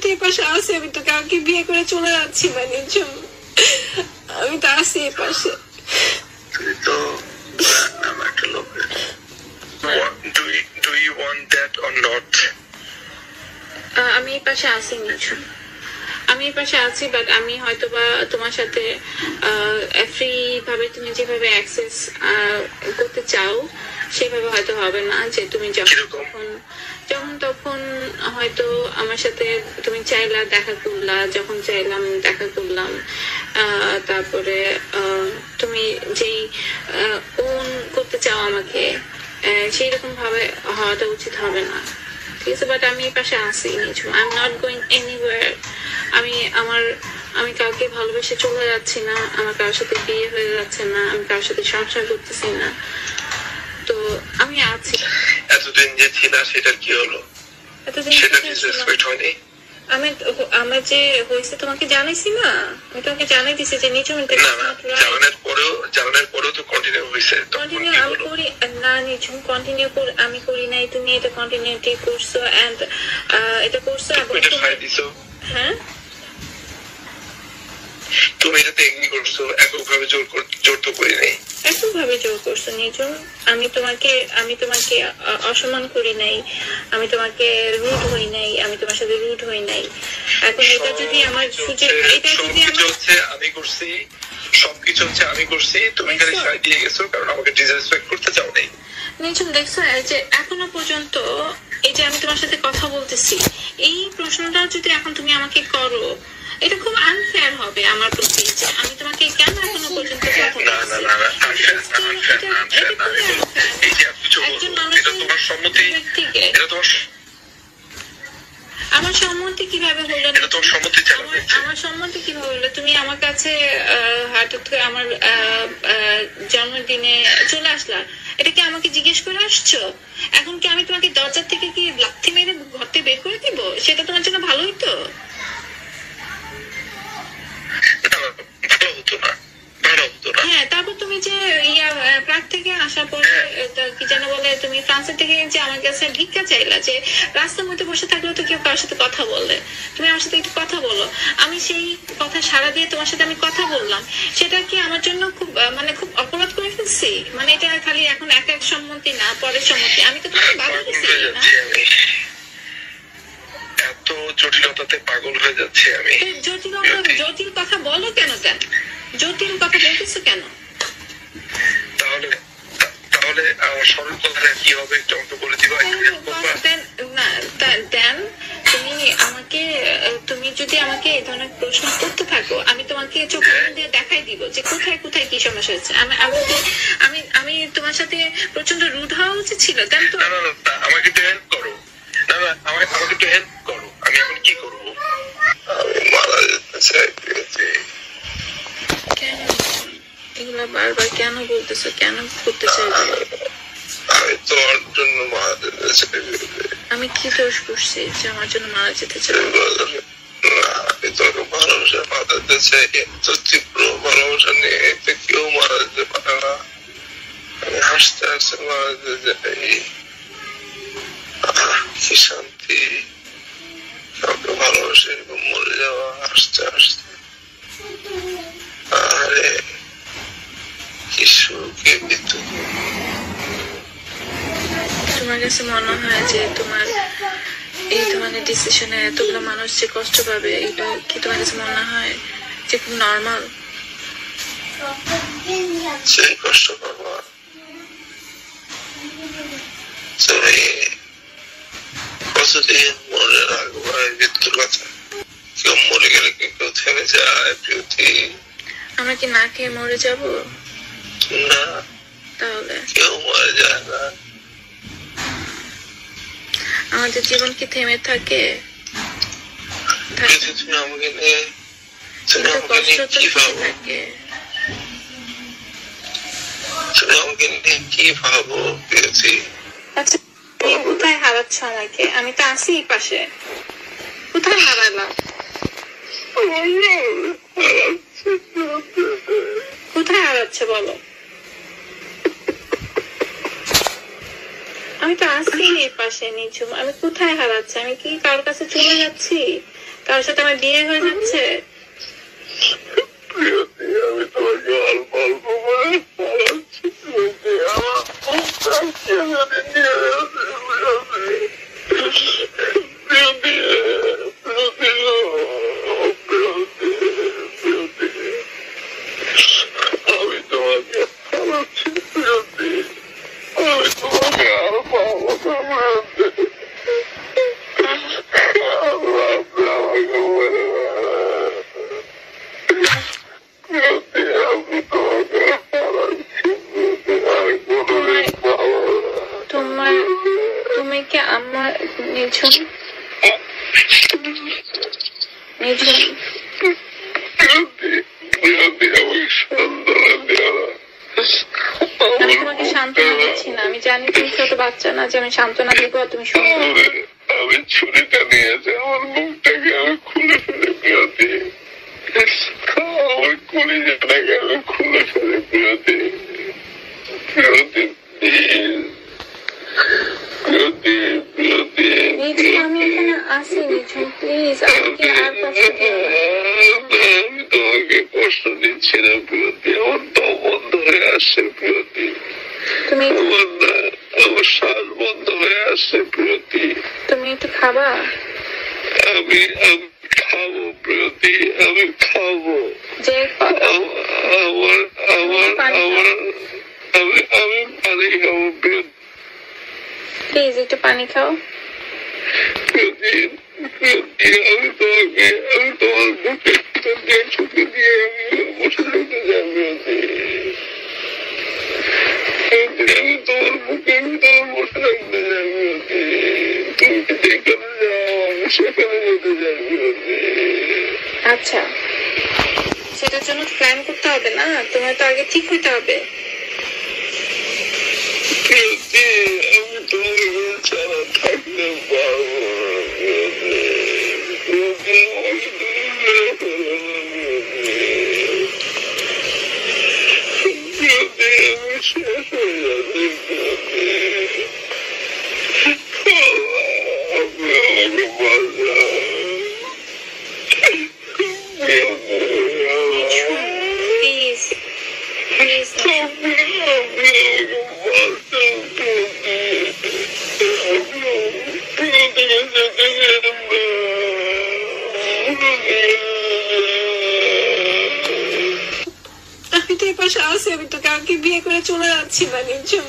তো এই পাশে আছি, আমি তো কাউকে বিয়ে করে চলে যাচ্ছি না নিঝুম, আমি তো আছি এই পাশে। তুই তো একটা লোক। Do you want that or not? আমি এই পাশে আছি নিঝুম, আমি এই পাশে আছি, বাট আমি হয়তো বা তোমার সাথে ফ্রি ভাবে তুমি যেভাবে অ্যাক্সেস করতে চাও সেভাবে হয়তো হবে না, যে তুমি যখন তখন হয়তো আমার সাথে তুমি চাইলা দেখা করলা, যখন চাইলাম দেখা করলাম, তারপরে তুমি যেই ওন করতে চাও আমাকে সেই রকম ভাবে হওয়াটা উচিত হবে না, ঠিক আছে? বাট আমি এই পাশে আসি Nijhum, I am not going anywhere. আমি কাউকে ভালোবেসে চলে যাচ্ছি না, আমার কারোর সাথে বিয়ে হয়ে যাচ্ছে না, আমি কারোর সাথে সংসার করতেছি না, তো আমি আছি। এতদিন যে ছিল সেটা কি হলো? সেটা কি রেসপেক্ট হয়নি? আমি যে হয়েছে তোমাকে জানাইছি না, আমি তোমাকে জানাই দিছি যে নিঝুম জানানোর পরেও তো কন্টিনিউ হয়েছে। কন্টিনিউ আমি করি না নিঝুম, কন্টিনিউ আমি করি নাই, তুমি এটা কন্টিনিউটি করছো এন্ড এটা করছো এবং হ্যাঁ তুমি এটাতে এগ্রি করছো, এককভাবে জোর তো করি নাই। এককভাবে জোর করছো নিঝুম, আমি তোমাকে অসম্মান করি নাই, আমি তোমাকে রুড হই নাই, আমি তোমার সাথে রুড হই নাই। এখন এটা যদি আমার সুযোগ, এটা যদি আমি করছি, সবকিছু হচ্ছে আমি করছি, তুমি খালি সাইড দিয়ে গেছো কারণ আমাকে ডিসরেসপেক্ট করতে চাও নাই। নিঝুম দেখছো যে এখনো পর্যন্ত এই যে আমি তোমার সাথে কথা বলতেছি, এই প্রশ্নটা যদি এখন তুমি আমাকে করো, এটা খুব আনফেয়ার হবে আমার প্রতি, যে আমি তোমাকে কেন এখনো পর্যন্ত কথা বলছি। একজন মানুষের আমার সম্মতি কিভাবে হলো? আমার সম্মতি কিভাবে হলো? তুমি আমার কাছে হঠাৎ করে আমার জন্মদিনে চলে আসলা, এটা কি আমাকে জিজ্ঞেস করে আসছো? এখন কি আমি তোমাকে দরজার থেকে কি লাথি মেরে ঘর থেকে বের করে দিব? সেটা তোমার জন্য ভালো হইতো? হ্যাঁ, তারপর তুমি যে প্রাগ থেকে আসার পরে কি যেন বলে, তুমি ফ্রান্সের থেকে যে আমার কাছে ভিক্ষা চাইলা, যে রাস্তার মধ্যে বসে থাকলেও তো কেউ কারোর সাথে কথা বললে, তুমি আমার সাথে একটু কথা বলো, আমি সেই কথা সাড়া দিয়ে তোমার সাথে আমি কথা বললাম, সেটা কি আমার জন্য খুব খুব অপরাধ করে ফেলছি? এটা খালি এখন এক সম্মতি না, পরের সম্মতি, আমি তো তোমাকে বাধা দিচ্ছি না। এত জটিলতাতে পাগল হয়ে যাচ্ছে আমি। জটিল কথা বলো কেন? জটিল কথা বলতেছো কেন? তাহলে সরল কথাটা কি হবে একটু আমাকে বলে দিবা। দেন তুমি যদি আমাকে এই ধরনের প্রশ্ন করতে থাকো, আমি তোমাকে চোখ দিয়ে দেখাই দিব যে কোথায় কোথায় কি সমস্যা হচ্ছে। আমি তোমার সাথে প্রচন্ড রুড হওয়া উচিত ছিল, দেন তো। আমাকে একটু হেল্প করো, আমাকে একটু হেল্প করো, আমি এখন কি করবো? আমি মারা যেতে চাই। এগুলা বারবার কেন বলতেছো? কেন করতে চাইবে? আমি তোমার জন্য মারা যেতে চাই। আমি কি দোষ করছি যে আমার জন্য মারা যেতে চাই? আমি তোকে ভালোবাসা বাঁধাতে চাই, এত তীব্র ভালোবাসা নিয়ে কেউ মারা যেতে পারে না। আমি হাসতে হাসতে মারা যেতে চাই। কি শান্তি কাউকে ভালোবাসে মরে যাওয়া হাসতে হাসতে। আরে কি সুখে বিদ্যুৎ। তোমার কাছে মনে হয় যে তোমার এই ধরনের ডিসিশনে এতগুলো মানুষ যে কষ্ট পাবে, এটা কি তোমার কাছে মনে হয় যে খুব নর্মাল? সেই কষ্ট পাবো কতদিন মনে রাখবো মৃত্যুর কথা? কেউ মরে গেলে কি কেউ থেমে যায়? প্রীতি, আমরা কি না খেয়ে মরে যাব? না, তাহলে কেউ মরে যায় না। আমাদের জীবন কি থেমে থাকে? তুমি আমাকে নিয়ে কষ্ট তো থাকে। তুমি আমাকে নিয়ে কি ভাবো পেয়েছি? আচ্ছা, কোথায় হারাচ্ছ আমাকে? আমি তো আছি এই পাশে, কোথায় হারালাম? কোথায় হারাচ্ছে বলো? আমি তো আসছি এই পাশে নিঝুম, আমি কোথায় হারাচ্ছি? আমি কি কারোর কাছে চলে যাচ্ছি? কারোর সাথে আমার বিয়ে হয়ে যাচ্ছে? আমি তোমাকে অল্প অল্প করে হারাচ্ছি। আমার খুব কাছে নিয়ে আমি তোমাকে হারাচ্ছি প্রিয়তি, আমি তোমাকে আর পাবো না তোমার তুমি কি আমার নিঝুম নিঝুম আমি তোমাকে সান্ত্বনা দিচ্ছি না, আমি জানি তুমি ছোট বাচ্চা না যে আমি সান্ত্বনা দিব আর তুমি শুনবে। আমি ছুরিটা নিয়েছি, আমার মুখটাকে আমি খুলে ফেলে প্রিয়তি, আমার কলিজাটাকে আমি খুলে ফেলে প্রিয়তি, প্রিয়তি প্রিয়তি প্রিয়তি। আমি এখানে আসি নিঝুম, প্লিজ আমাকে আর কষ্ট দিও না। আমি তোমাকে কষ্ট দিচ্ছি না প্রিয়তি, আমার দম বন্ধ হয়ে আসছে প্রিয়তি, তুমি আমার শ্বাস বন্ধ হয়ে আসছে প্রিয়তি। তুমি একটু খাবা? আমি খাবো প্রিয়তি, আমি খাবো। যে আমার আমার আমার আমি পানি খাবো প্রিয়তি, প্লিজ একটু পানি খাও। প্রিয়তি প্রিয়তি, আমি তোমার বুকে দিয়ে ছুটি দিয়ে আমি বসে থাকতে চাই প্রিয়তি, আমি তোমার বুকের ভিতরে বসে থাকতে চাই প্রিয়তি, তুমি যেখানে যাও আমি সেখানে যেতে চাই প্রিয়তি। আচ্ছা, সেটার জন্য প্ল্যান করতে হবে না, তোমার তো আগে ঠিক হইতে হবে। প্রিয়তি, আমি তোমার ছাড়া থাকতে পারবো না প্রিয়তি, প্রিয়তি আমাকে দূরে ফেলো না প্রিয়তি, আমি শেষ হয়ে যাচ্ছি প্রিয়তি, আপনি আমাকে বাঁচান প্লিজ প্লিজ আমি তো এই পাশে আসি, আমি তো কাউকে বিয়ে করে চলে যাচ্ছি না নিঝুম।